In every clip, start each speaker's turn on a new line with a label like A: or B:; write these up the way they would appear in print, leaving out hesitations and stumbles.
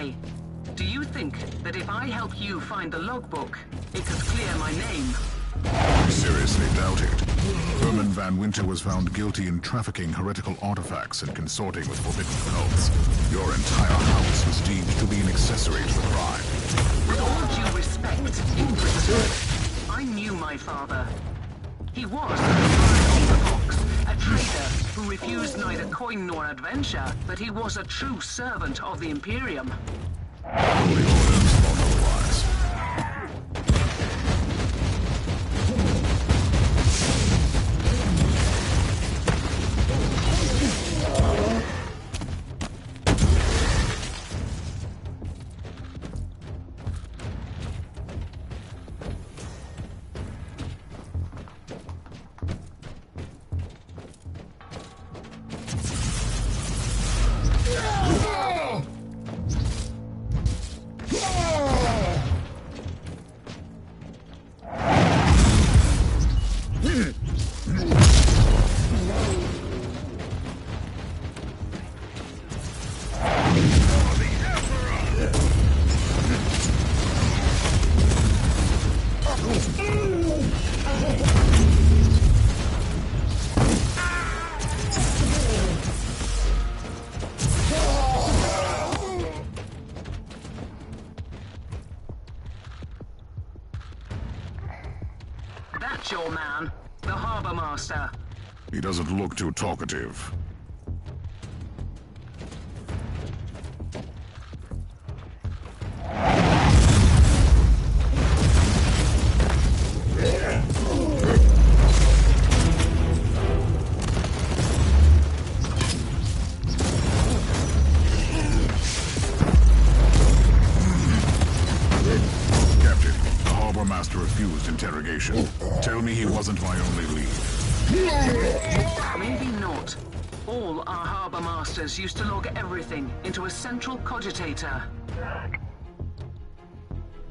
A: say, do you think that if I help you find the logbook, it could clear my name?
B: I seriously doubt it. Herman Van Winter was found guilty in trafficking heretical artifacts and consorting with forbidden cults. Your entire house was deemed to be an accessory to the crime.
A: With all due respect, Inquisitor, I knew my father. He was a fox, a trader who refused neither coin nor adventure, but he was a true servant of the Imperium.
B: Holy orders thought otherwise.
A: That's your man, the Harbor Master.
B: He doesn't look too talkative. Refused interrogation. Tell me he wasn't my only lead.
A: Maybe not. All our harbor masters used to log everything into a central cogitator.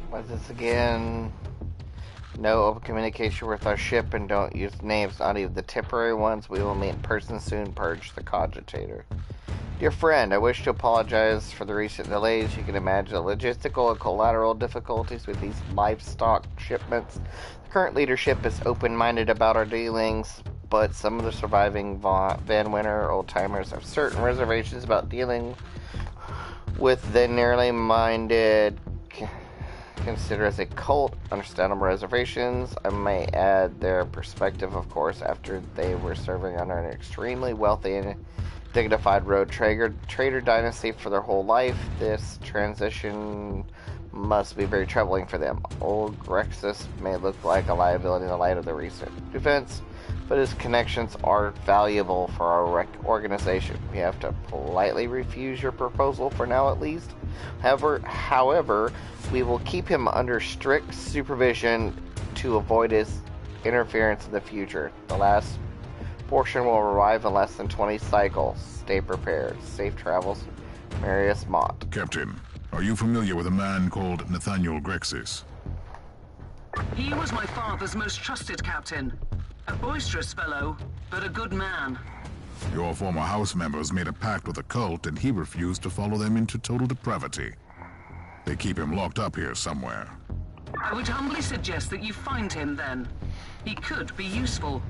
C: What's this again? No open communication with our ship and don't use names, not even the temporary ones. We will meet in person soon. Purge the cogitator. Dear friend, I wish to apologize for the recent delays. You can imagine the logistical and collateral difficulties with these livestock shipments. The current leadership is open-minded about our dealings, but some of the surviving Van Winter old-timers have certain reservations about dealing with the nearly minded consider as a cult. Understandable reservations. I may add their perspective, of course, after they were serving under an extremely wealthy and dignified road trader dynasty for their whole life. This transition must be very troubling for them. Old Grexus may look like a liability in the light of the recent events, but his connections are valuable for our organization. We have to politely refuse your proposal for now, at least. However, we will keep him under strict supervision to avoid his interference in the future. The last portion will arrive in less than 20 cycles. Stay prepared. Safe travels, Marius Mott.
B: Captain, are you familiar with a man called Nathaniel Grexis?
A: He was my father's most trusted captain. A boisterous fellow, but a good man.
B: Your former house members made a pact with a cult and he refused to follow them into total depravity. They keep him locked up here somewhere.
A: I would humbly suggest that you find him then. He could be useful.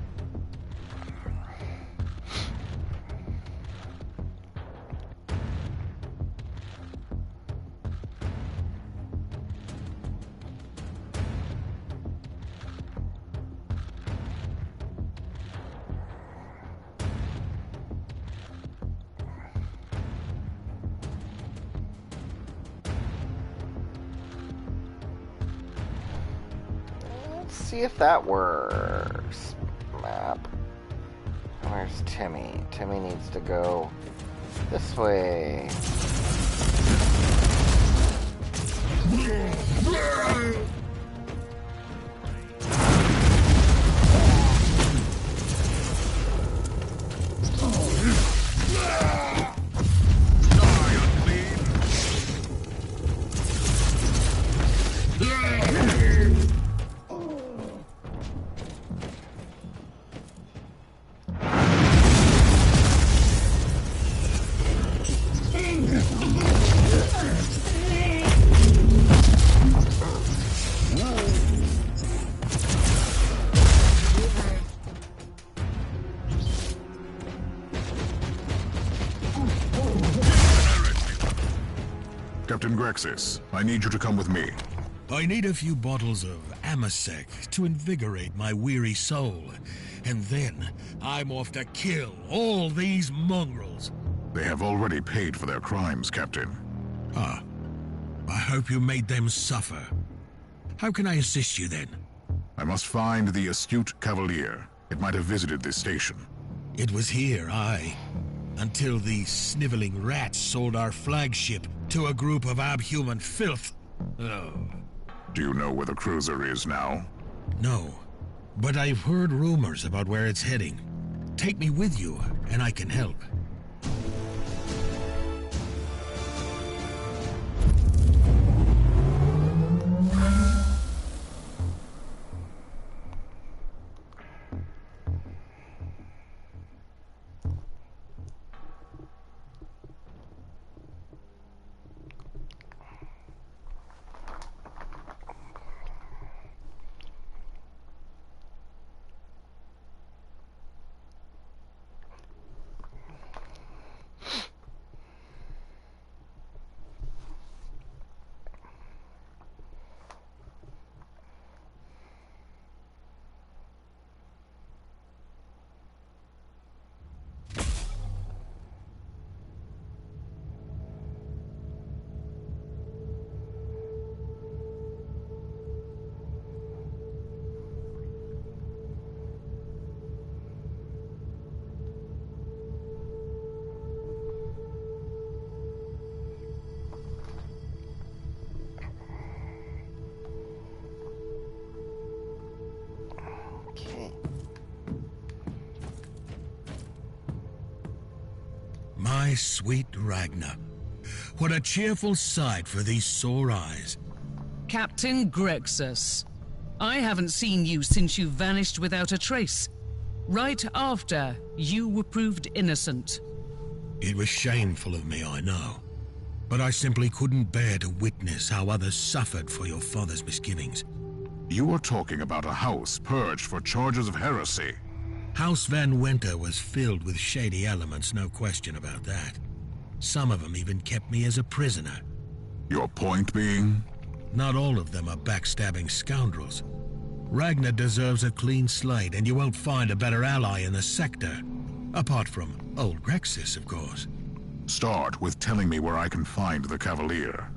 C: See if that works. Map. Where's Timmy? Timmy needs to go this way.
B: Grexis, I need you to come with me.
D: I need a few bottles of Amasec to invigorate my weary soul, and then I'm off to kill all these mongrels.
B: They have already paid for their crimes, Captain.
D: Ah, I hope you made them suffer. How can I assist you then?
B: I must find the astute Cavalier. It might have visited this station.
D: It was here, aye, until these sniveling rats sold our flagship to a group of abhuman filth. Oh.
B: Do you know where the cruiser is now?
D: No, but I've heard rumors about where it's heading. Take me with you, and I can help. My sweet Ragnar. What a cheerful sight for these sore eyes.
A: Captain Grexis, I haven't seen you since you vanished without a trace. Right after you were proved innocent.
D: It was shameful of me, I know. But I simply couldn't bear to witness how others suffered for your father's misgivings.
B: You are talking about a house purged for charges of heresy.
D: House Van Winter was filled with shady elements, no question about that. Some of them even kept me as a prisoner.
B: Your point being?
D: Not all of them are backstabbing scoundrels. Ragnar deserves a clean slate, and you won't find a better ally in the sector. Apart from old Grexis, of course.
B: Start with telling me where I can find the Cavalier.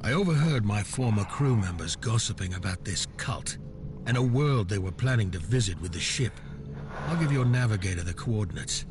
D: I overheard my former crew members gossiping about this cult, and a world they were planning to visit with the ship. I'll give your navigator the coordinates.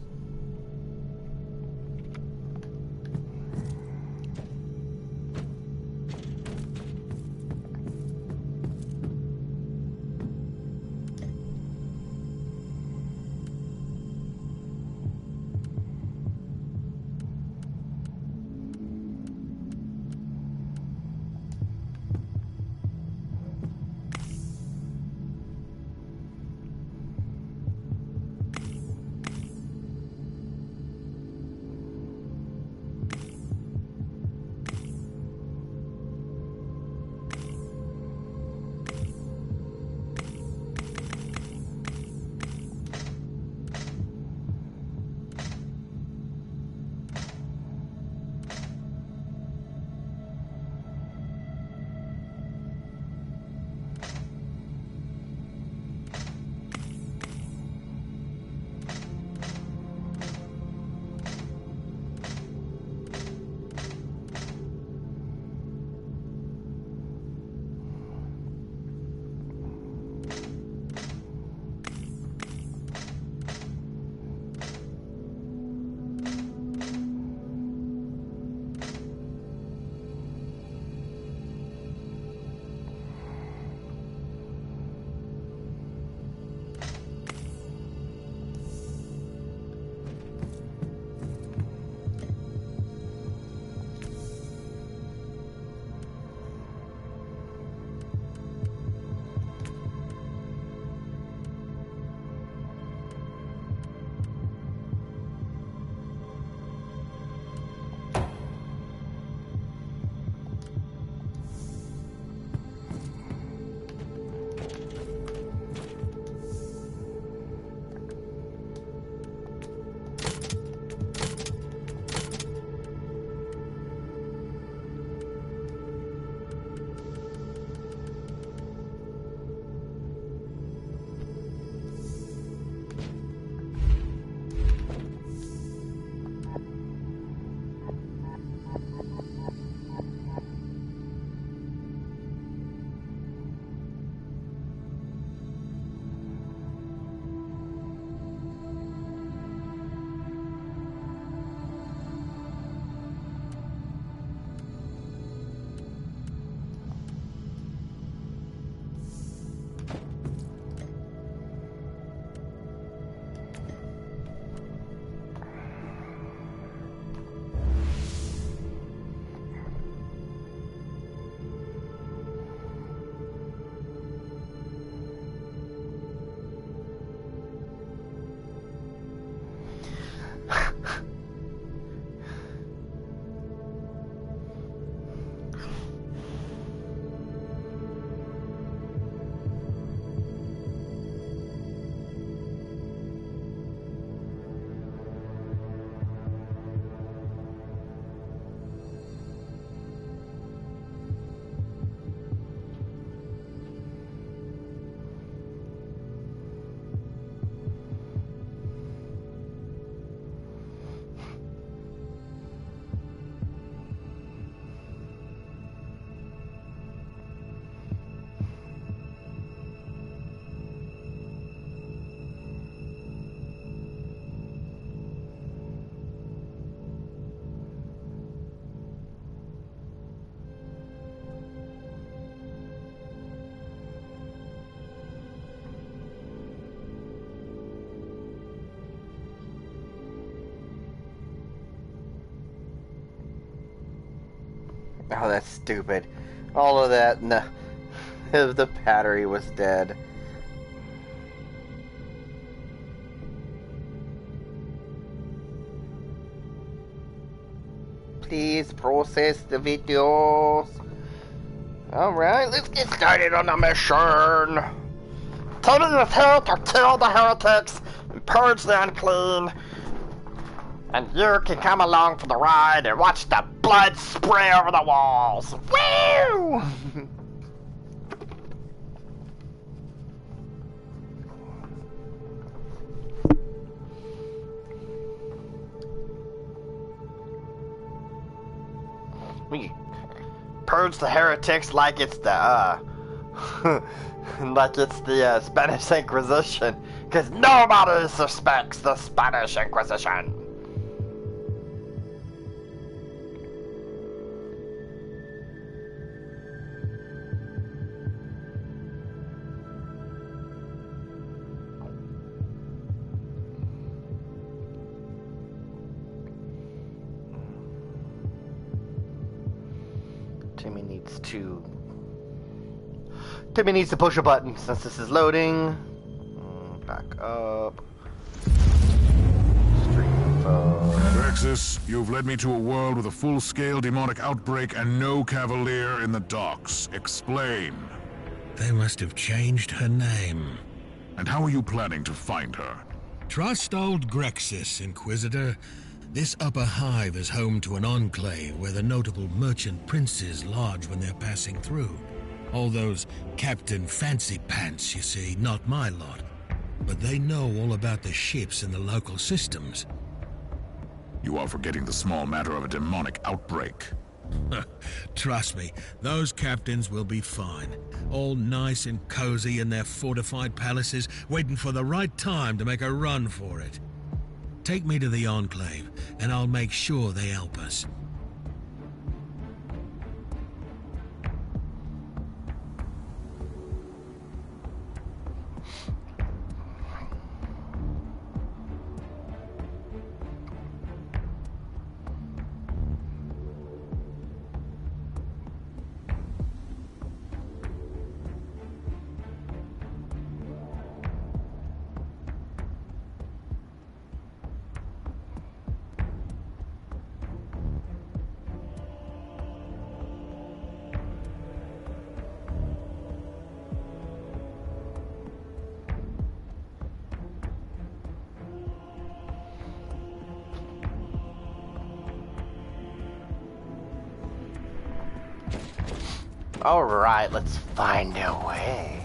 C: Oh, that's stupid. All of that, no. The battery was dead. Please process the videos. Alright, let's get started on the mission. Timmy is here to kill the heretics and purge the unclean. And you can come along for the ride and watch the blood spray over the walls. Woo! We purge the heretics like it's the Spanish Inquisition, because nobody suspects the Spanish Inquisition. Timmy needs to push a button since this is loading. Back up.
B: Grexis, you've led me to a world with a full-scale demonic outbreak and no cavalier in the docks. Explain.
D: They must have changed her name.
B: And how are you planning to find her?
D: Trust old Grexis, Inquisitor. This upper hive is home to an enclave where the notable merchant princes lodge when they're passing through. All those Captain Fancy Pants, you see, not my lot. But they know all about the ships and the local systems.
B: You are forgetting the small matter of a demonic outbreak.
D: Trust me, those captains will be fine. All nice and cozy in their fortified palaces, waiting for the right time to make a run for it. Take me to the Enclave, and I'll make sure they help us.
C: Alright, let's find a way.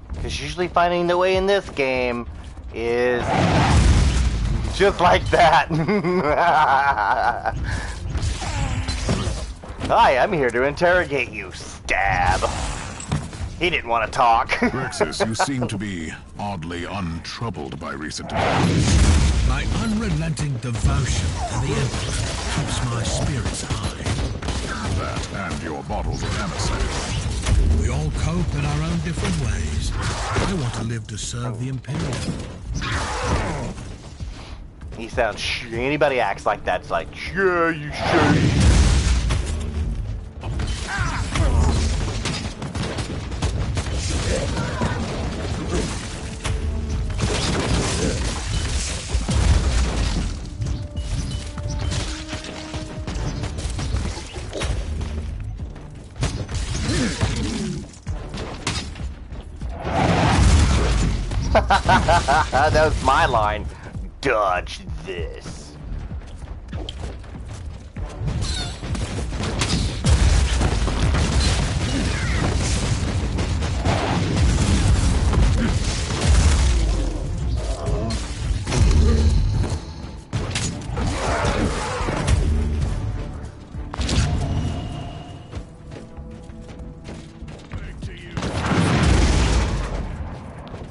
C: Because usually finding the way in this game is just like that. Hi, I'm here to interrogate you, stab. He didn't want to talk.
B: Grexis, you seem to be oddly untroubled by recent events.
D: My unrelenting devotion to the Emperor keeps my spirits high.
B: That and your bottles of aniseed.
D: We all cope in our own different ways. I want to live to serve the Imperium.
C: He sounds anybody acts like that, it's like, yeah, you should. That was my line. Dodge this.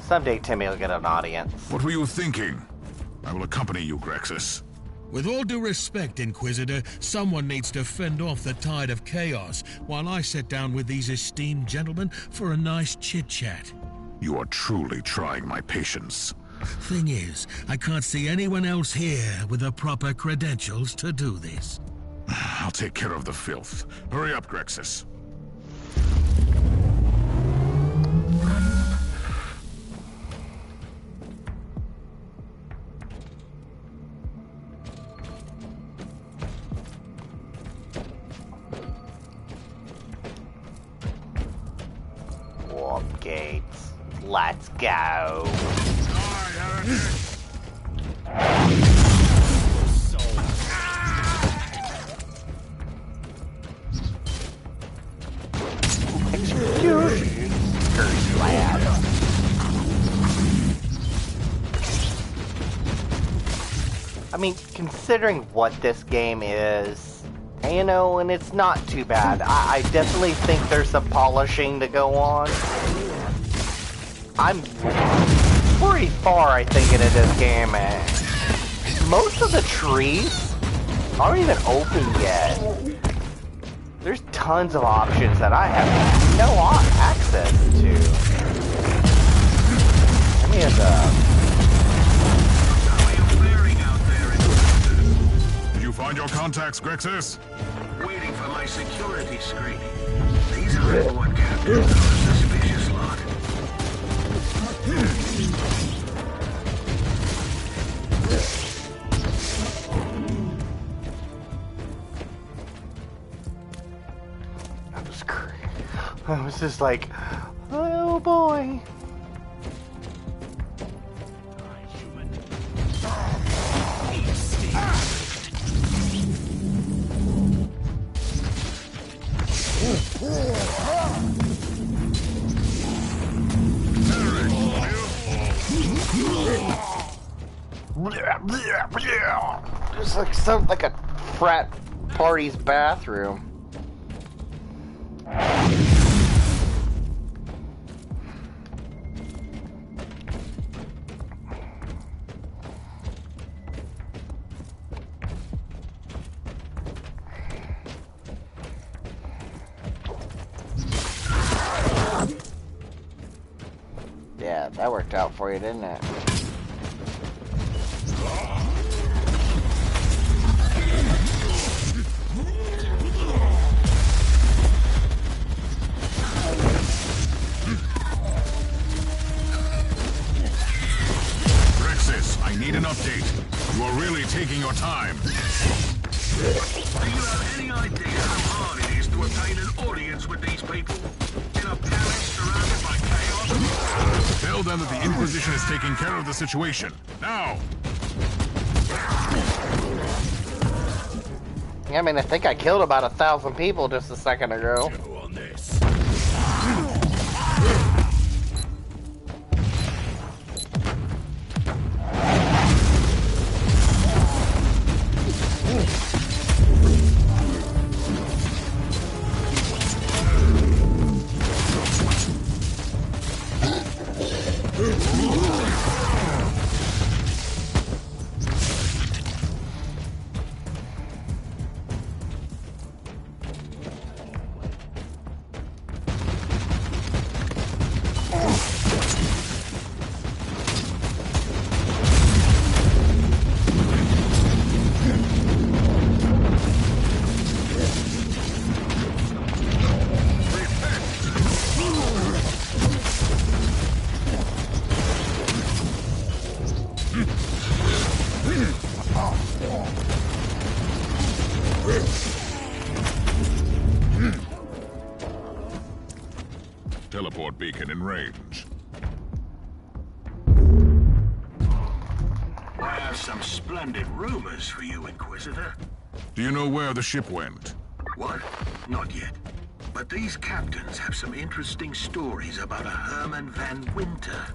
C: Someday Timmy will get an audience.
B: What were you thinking? I will accompany you, Grexis.
D: With all due respect, Inquisitor, someone needs to fend off the tide of chaos while I sit down with these esteemed gentlemen for a nice chit-chat.
B: You are truly trying my patience.
D: Thing is, I can't see anyone else here with the proper credentials to do this.
B: I'll take care of the filth. Hurry up, Grexis.
C: Warp gates. Let's go. I mean, considering what this game is, you know, and it's not too bad. I definitely think there's some polishing to go on. I'm pretty far, I think, into this game, and most of the trees aren't even open yet. There's tons of options that I have no access to. Any of
B: Did you find your contacts, Grexis?
E: Waiting for my security screening. These highborn captains are a suspicious lot.
C: That was crazy. I was just like, oh boy. It's like a frat party's bathroom. Yeah, that worked out for you, didn't it?
B: I need an update. You are really taking your time.
E: Do you have any idea how hard it is to obtain an audience with these people? In a palace surrounded by chaos?
B: Tell them that the Inquisition is taking care of the situation. Now!
C: Yeah, I mean, I think I killed about 1,000 people just a second ago.
E: Go on this.
B: Teleport beacon in range.
E: I have some splendid rumors for you, Inquisitor.
B: Do you know where the ship went?
E: What? Not yet. But these captains have some interesting stories about a Herman van Winter.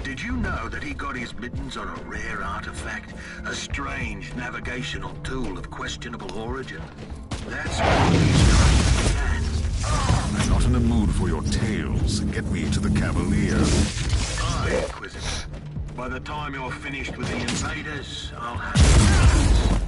E: Did you know that he got his mittens on a rare artifact? A strange navigational tool of questionable origin? That's where these crimes began.
B: I'm not in the mood for your tales. Get me to the Cavalier.
E: Aye, Inquisitor. By the time you're finished with the invaders, I'll have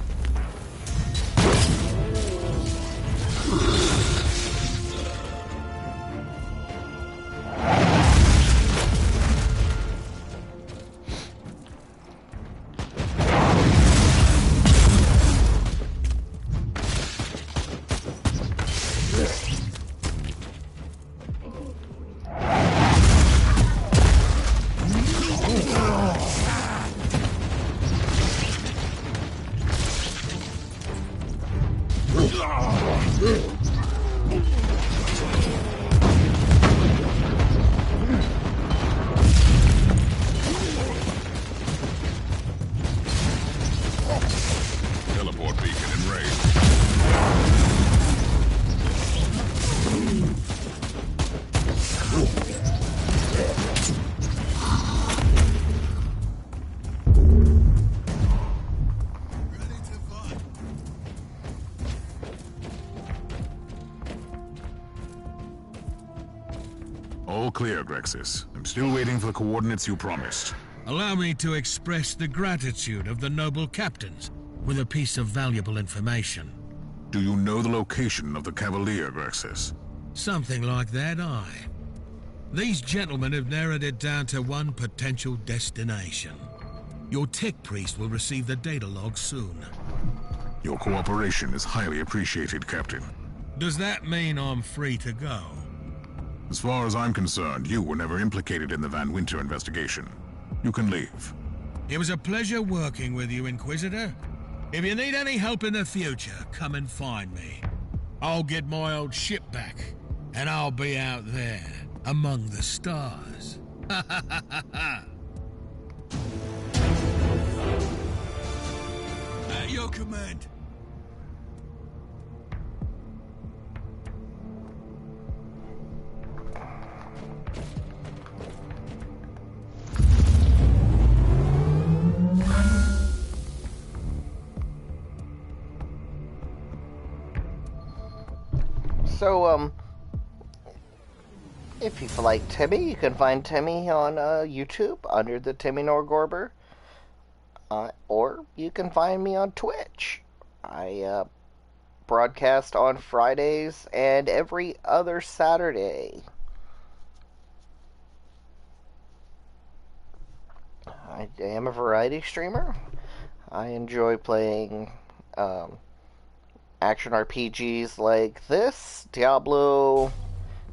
B: Teleport beacon in range. All clear, Grexis. I'm still waiting for the coordinates you promised.
D: Allow me to express the gratitude of the noble captains with a piece of valuable information.
B: Do you know the location of the Cavalier, Grexis?
D: Something like that, aye. These gentlemen have narrowed it down to one potential destination. Your tech priest will receive the data log soon.
B: Your cooperation is highly appreciated, Captain.
D: Does that mean I'm free to go?
B: As far as I'm concerned, you were never implicated in the Van Winter investigation. You can leave.
D: It was a pleasure working with you, Inquisitor. If you need any help in the future, come and find me. I'll get my old ship back, and I'll be out there, among the stars. At your command.
C: So, if you like Timmy, you can find Timmy on YouTube under the Timmy Norgorber. Or you can find me on Twitch. I broadcast on Fridays and every other Saturday. I am a variety streamer. I enjoy playing action RPGs like this, Diablo,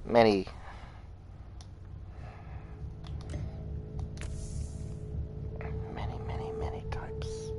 C: many types.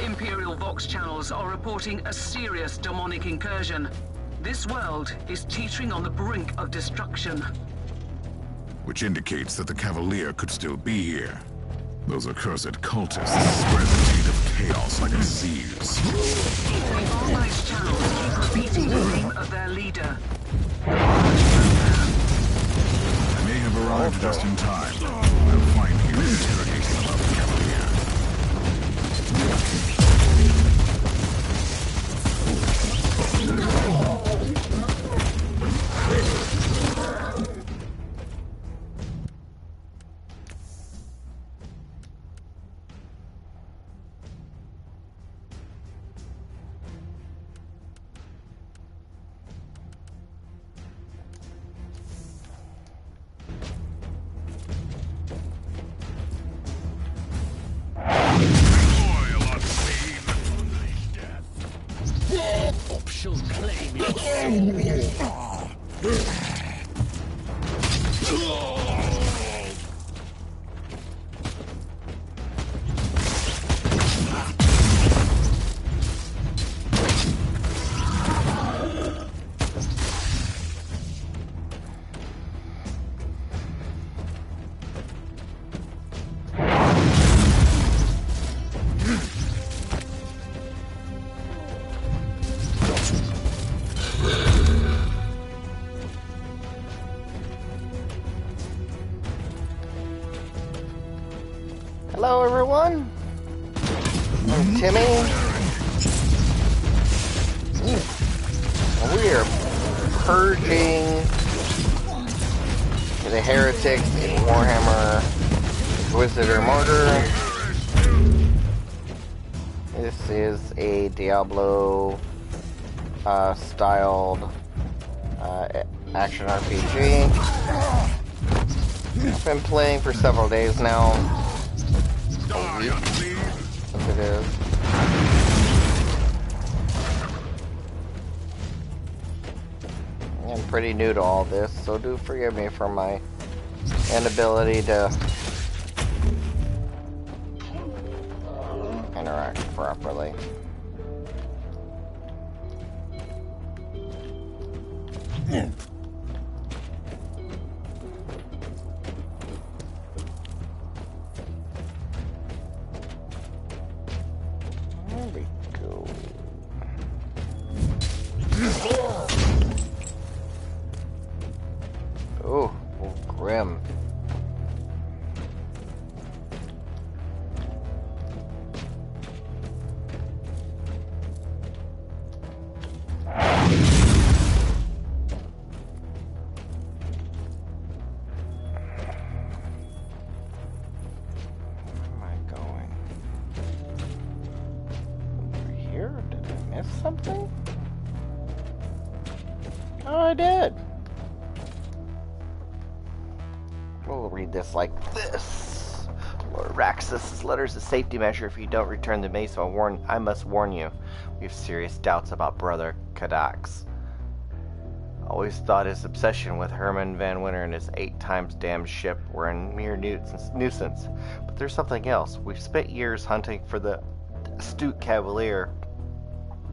A: Imperial Vox channels are reporting a serious demonic incursion. This world is teetering on the brink of destruction.
B: Which indicates that the Cavalier could still be here. Those accursed cultists spread the taint of chaos like a disease.
A: The organized channels keep repeating the name of their leader.
B: I may have arrived just in time. I'll find you interrogating about the Cavalier.
C: Hello, everyone. I'm Timmy. We are purging the heretics in Warhammer Inquisitor Martyr. This is a Diablo styled action RPG. I've been playing for several days now. A week, if it is. I'm pretty new to all this, so do forgive me for my inability to interact properly. Grim. Something? Oh, I did. We'll read this like this. Lord Raxus' letters a safety measure. If you don't return the mace, I must warn you. We have serious doubts about Brother Kadax. Always thought his obsession with Herman Van Winter and his 8 times damned ship were a mere nuisance. But there's something else. We've spent years hunting for the astute Cavalier.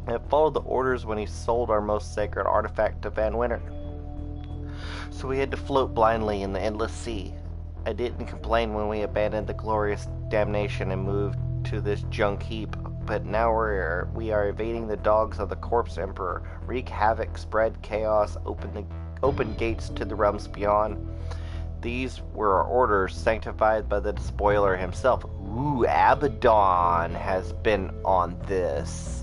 C: It followed the orders when he sold our most sacred artifact to Van Winter. So we had to float blindly in the endless sea. I didn't complain when we abandoned the glorious damnation and moved to this junk heap, but now we are evading the dogs of the Corpse Emperor, wreak havoc, spread chaos, open gates to the realms beyond. These were our orders, sanctified by the despoiler himself. Ooh, Abaddon has been on this.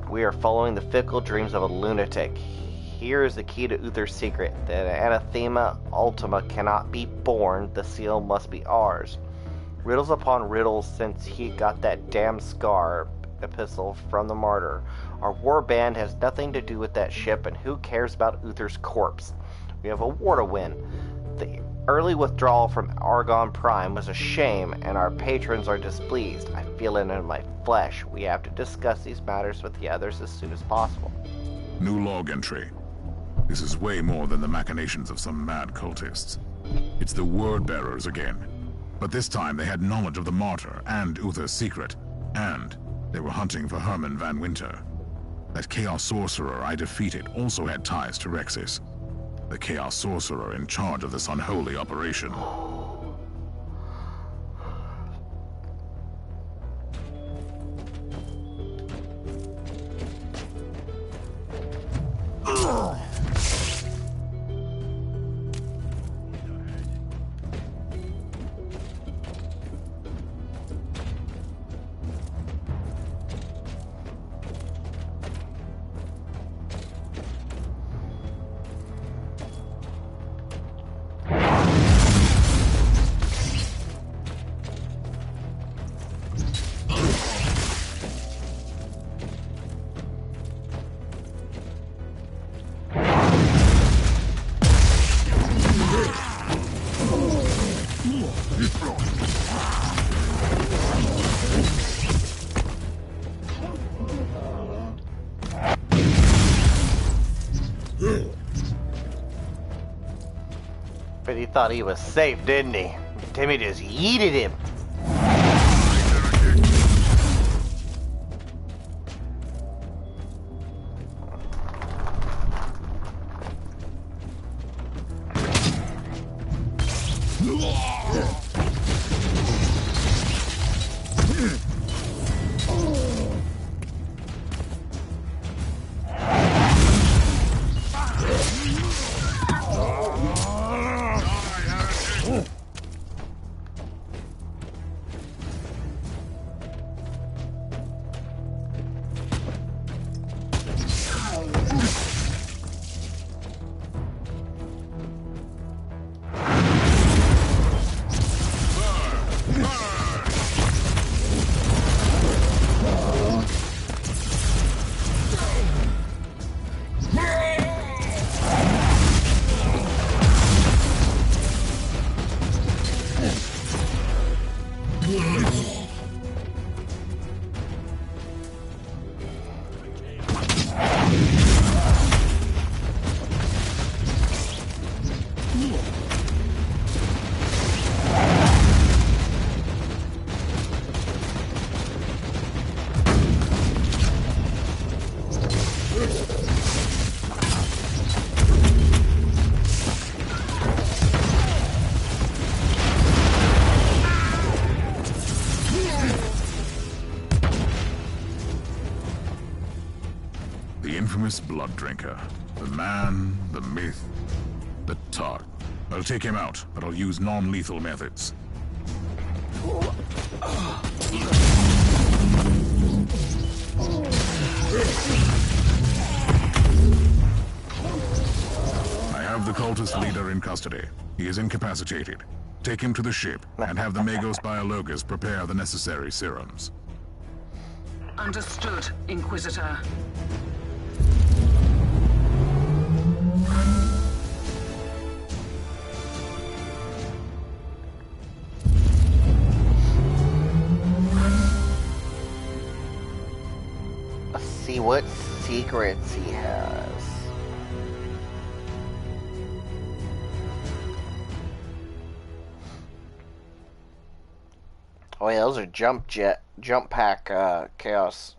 C: We are following the fickle dreams of a lunatic. Here is the key to Uther's secret. The anathema ultima cannot be born. The seal must be ours. Riddles upon riddles since he got that damn scar epistle from the martyr. Our war band has nothing to do with that ship, and who cares about Uther's corpse? We have a war to win. The early withdrawal from Argon Prime was a shame, and our patrons are displeased. I feel it in my flesh. We have to discuss these matters with the others as soon as possible.
B: New log entry. This is way more than the machinations of some mad cultists. It's the word bearers again. But this time they had knowledge of the martyr and Uther's secret. And they were hunting for Herman Van Winter. That Chaos Sorcerer I defeated also had ties to Rexis. The Chaos Sorcerer in charge of this unholy operation.
C: But he thought he was safe, didn't he? Timmy just yeeted him.
B: Blood drinker. The man, the myth, the tart. I'll take him out, but I'll use non-lethal methods. I have the cultist leader in custody. He is incapacitated. Take him to the ship, and have the Magos Biologus prepare the necessary serums.
A: Understood, Inquisitor.
C: See what secrets he has. Oh yeah, those are jump pack Chaos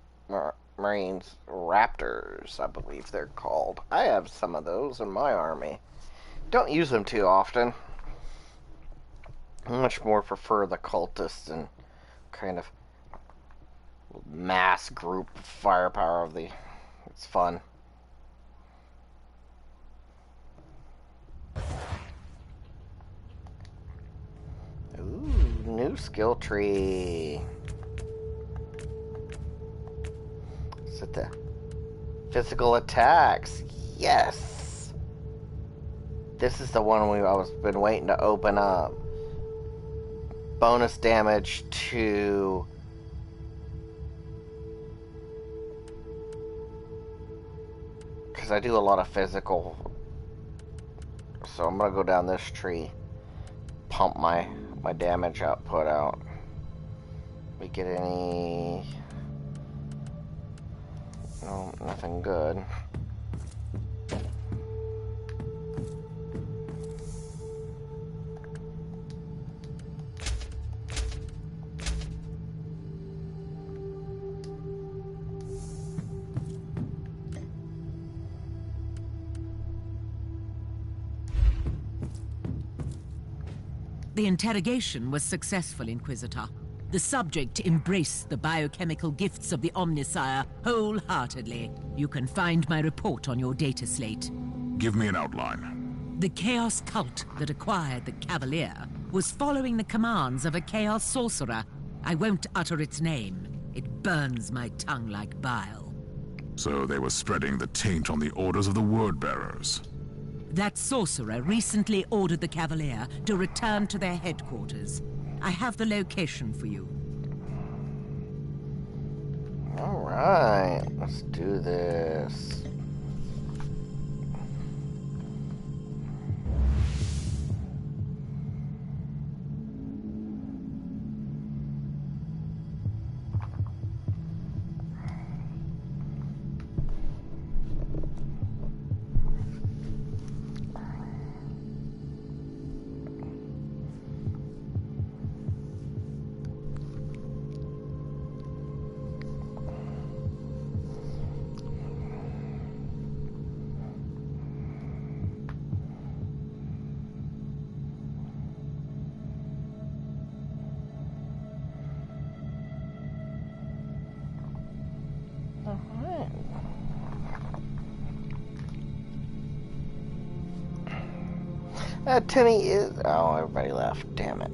C: Marines Raptors, I believe they're called. I have some of those in my army. Don't use them too often. I much more prefer the cultists and kind of mass group firepower of the... It's fun. Ooh, new skill tree. Is it the physical attacks? Yes! This is the one I've been waiting to open up. Bonus damage to... Because I do a lot of physical. So I'm going to go down this tree. Pump my damage output out. We get any... No, nothing good.
F: The interrogation was successful, Inquisitor. The subject embraced the biochemical gifts of the Omnisire wholeheartedly. You can find my report on your data slate.
B: Give me an outline.
F: The Chaos cult that acquired the Cavalier was following the commands of a Chaos sorcerer. I won't utter its name. It burns my tongue like bile.
B: So they were spreading the taint on the orders of the Word-Bearers.
F: That sorcerer recently ordered the Cavalier to return to their headquarters. I have the location for you.
C: Alright, let's do this. Timmy is... Oh, everybody left. Damn it.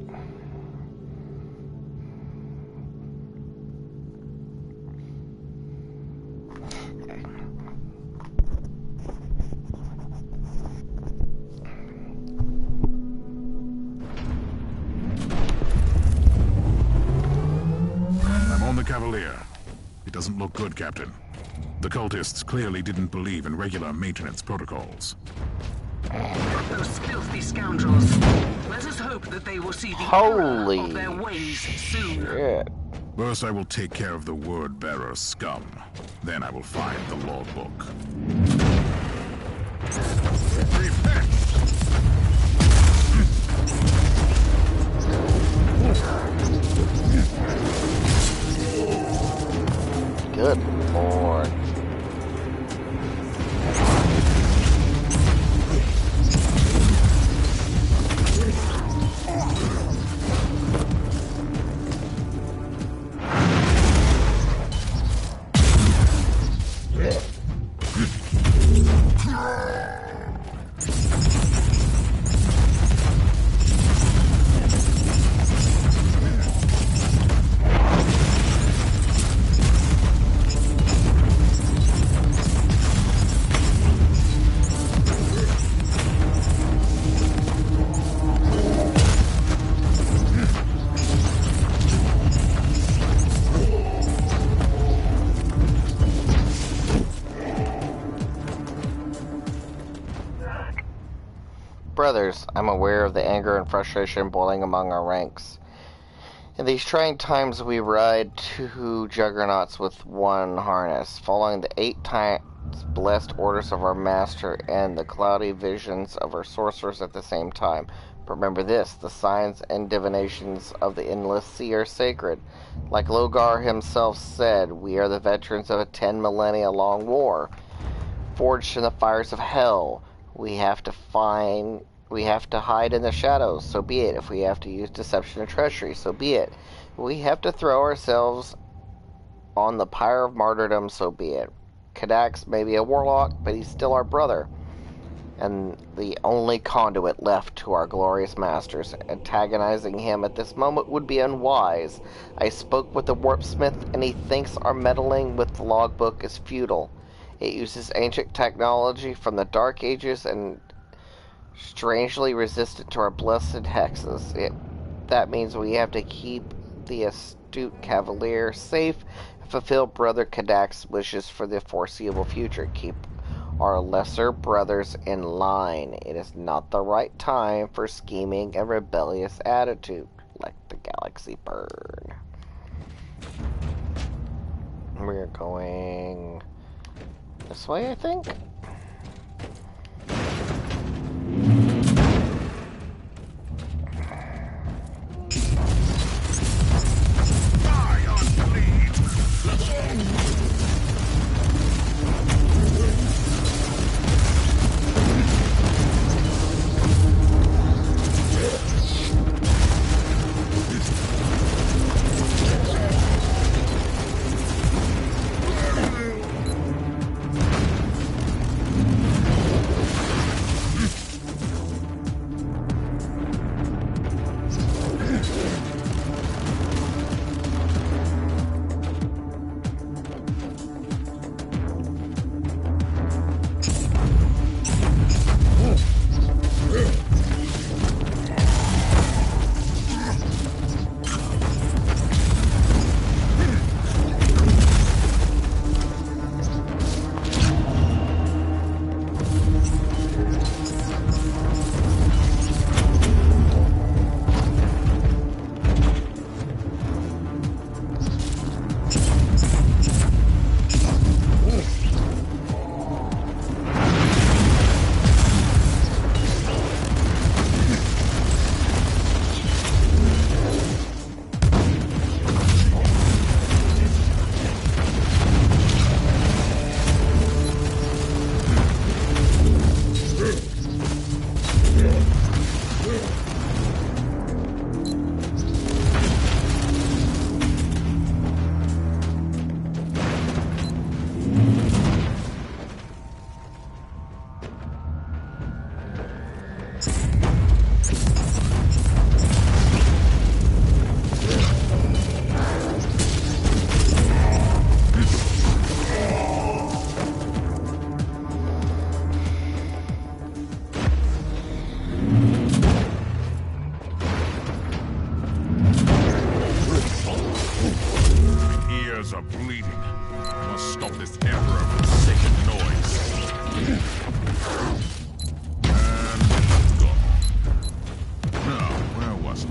B: I'm on the Cavalier. It doesn't look good, Captain. The cultists clearly didn't believe in regular maintenance protocols.
A: Those filthy scoundrels. Let us hope that they will see the
C: Holy
A: error of their ways soon.
C: shit.
B: First, I will take care of the Word-Bearer scum. Then I will find the logbook.
C: Good lord. Brothers, I'm aware of the anger and frustration boiling among our ranks. In these trying times, we ride two juggernauts with one harness, following the 8 times blessed orders of our master and the cloudy visions of our sorcerers at the same time. But remember this, the signs and divinations of the endless sea are sacred. Like Logar himself said, we are the veterans of a 10 millennia long war. Forged in the fires of hell, we have to hide in the shadows, so be it. If we have to use deception and treachery, so be it. If we have to throw ourselves on the pyre of martyrdom, so be it. Kadax may be a warlock, but he's still our brother, and the only conduit left to our glorious masters. Antagonizing him at this moment would be unwise. I spoke with the warpsmith, and he thinks our meddling with the logbook is futile. It uses ancient technology from the Dark Ages and strangely resistant to our blessed hexes. That means we have to keep the astute Cavalier safe and fulfill Brother Kadax's wishes for the foreseeable future. Keep our lesser brothers in line. It is not the right time for scheming and rebellious attitude. Let the galaxy burn. We're going this way, I think.
B: Must stop this Emperor from making noise. And gone. Now, where was I?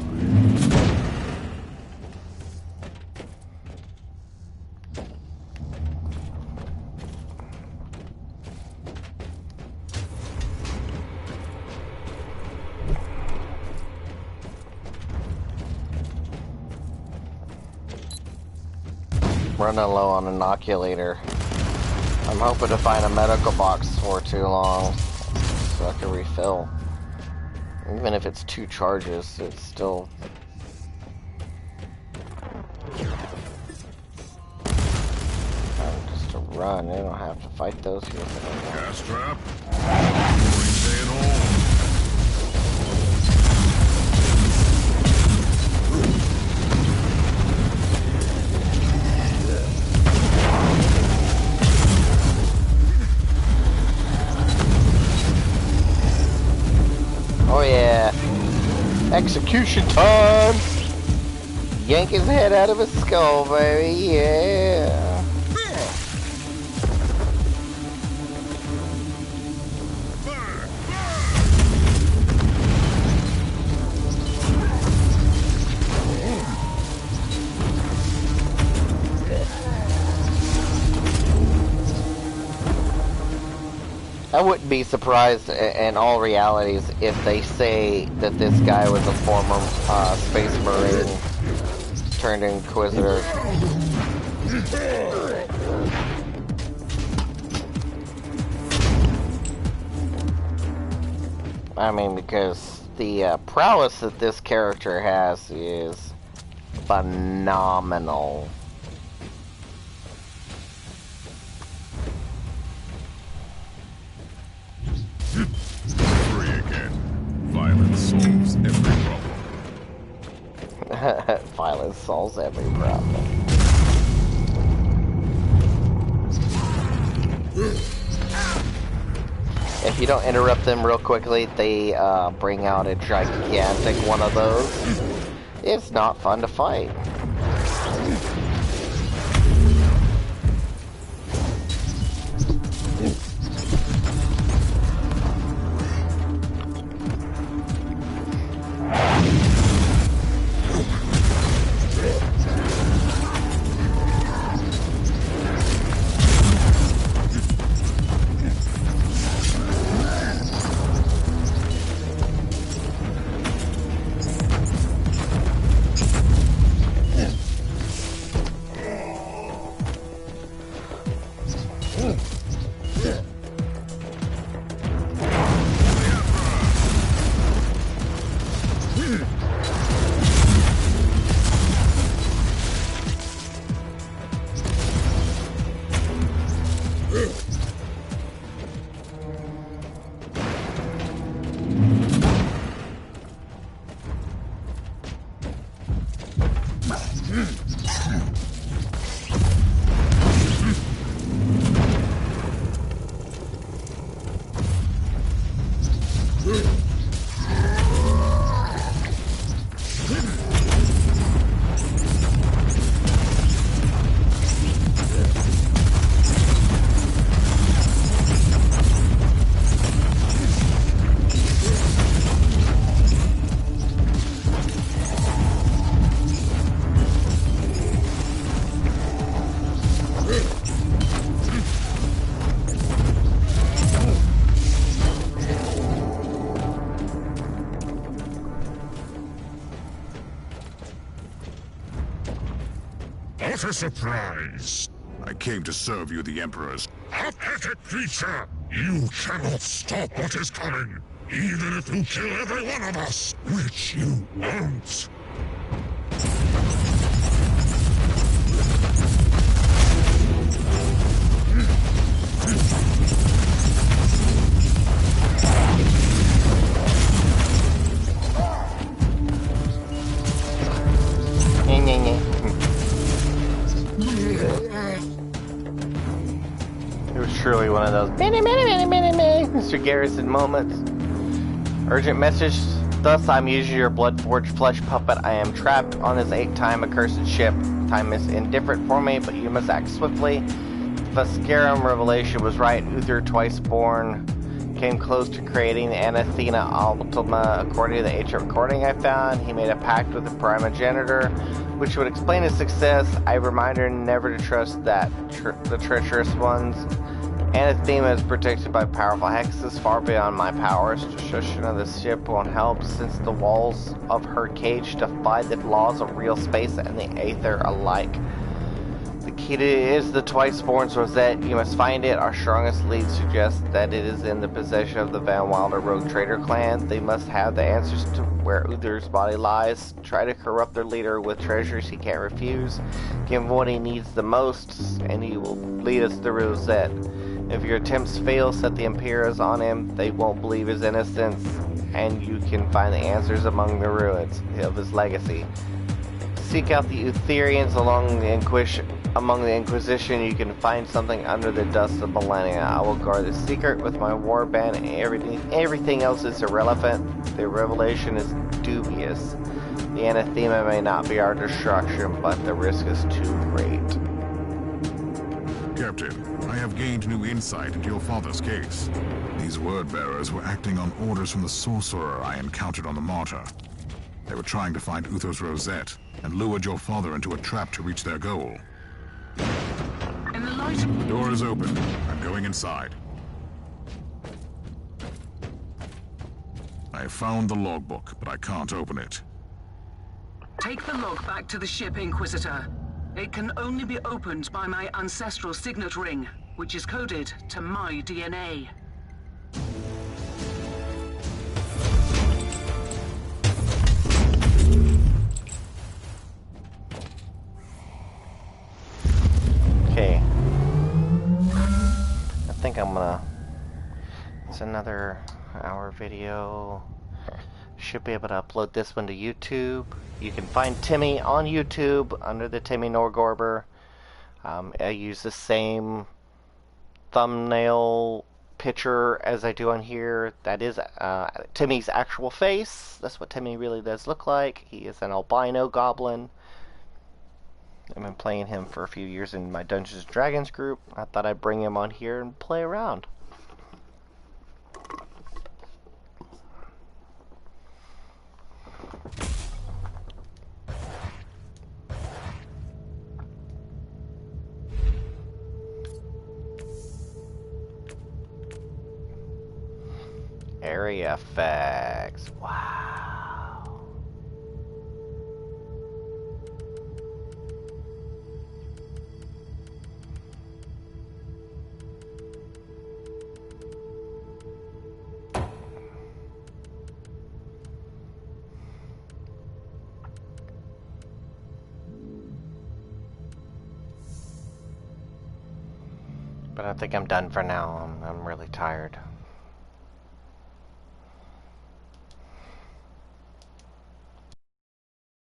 C: Running low on inoculator. I'm hoping to find a medical box for too long so I can refill. Even if it's 2 charges, it's still... just to run, I don't have to fight those here.
B: Gas trap? Say it all.
C: Oh yeah, execution time! Yank his head out of his skull, baby, yeah! I wouldn't be surprised in all realities if they say that this guy was a former Space Marine turned Inquisitor. I mean, because the prowess that this character has is phenomenal.
B: Free again. Violence solves every problem.
C: Violence solves every problem. If you don't interrupt them real quickly, they bring out a gigantic one of those. It's not fun to fight.
B: What a surprise! I came to serve you, the Emperor's. Pathetic creature! You cannot stop what is coming, even if you kill every one of us, which you won't.
C: It was truly one of those Mr. Garrison moments. Urgent message. Thus, I'm usually your blood-forged flesh puppet. I am trapped on this 8-time accursed ship. Time is indifferent for me, but you must act swiftly. Vascarum revelation was right. Uther, twice born, came close to creating the Anathema Ultima. According to the ancient recording I found, he made a pact with the primogenitor, which would explain his success. I remind her never to trust the treacherous ones. Anathema is protected by powerful hexes far beyond my powers. Destruction of the ship won't help, since the walls of her cage defy the laws of real space and the aether alike. The key to it is the twice-born's rosette. You must find it. Our strongest lead suggests that it is in the possession of the Van Wilder rogue trader clan. They must have the answers to where Uther's body lies. Try to corrupt their leader with treasures he can't refuse. Give him what he needs the most, and he will lead us to the rosette. If your attempts fail, set the Imperials on him. They won't believe his innocence, and you can find the answers among the ruins of his legacy. Seek out the Utherians among the Inquisition. You can find something under the dust of millennia. I will guard the secret with my warband, and everything else is irrelevant. The revelation is dubious. The Anathema may not be our destruction, but the risk is too great.
B: Captain, I have gained new insight into your father's case. These word-bearers were acting on orders from the sorcerer I encountered on the Martyr. They were trying to find Uther's rosette and lured your father into a trap to reach their goal.
A: In the light...
B: The door is open. I'm going inside. I have found the logbook, but I can't open it.
A: Take the log back to the ship, Inquisitor. It can only be opened by my ancestral signet ring, which is coded to my DNA.
C: Okay. I think I'm gonna... It's another hour video. Should be able to upload this one to YouTube. You can find Timmy on YouTube under the Timmy Norgorber. I use the same thumbnail picture as I do on here. That is Timmy's actual face. That's what Timmy really does look like. He is an albino goblin. I've been playing him for a few years in my Dungeons & Dragons group. I thought I'd bring him on here and play around. Area effects. Wow. But I think I'm done for now. I'm really tired.